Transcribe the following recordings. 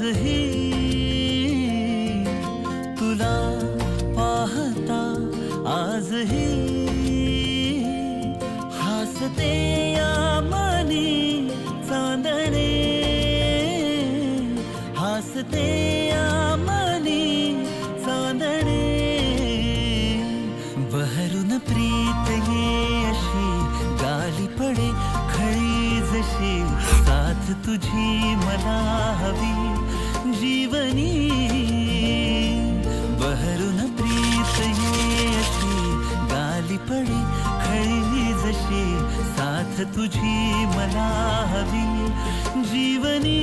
आजही तुला पाहता आजही हसते या मनी चांदणे हसते या मनी चांदणे बहरून प्रीत ये अशी गाली पडे खळी जशी साथ तुझी मला हवी जीवनी बहरून प्रीत ये अशी गाली पडे खळी जशी साथ तुझी मला हवी जीवनी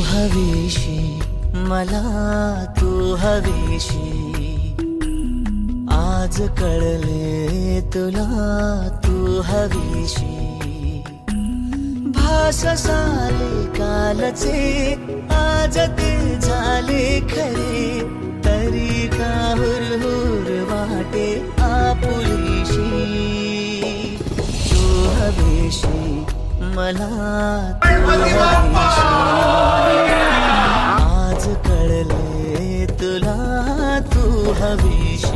हवीशी मला तू हवीशी आज कळले तुला तू हवीशी भास साले कालचे आज ते झाले खरे तरी का हुरहुर वाटे आपुलीशी तू हवीशी मला तू हवीशी आज कळले तुला तू हवीशी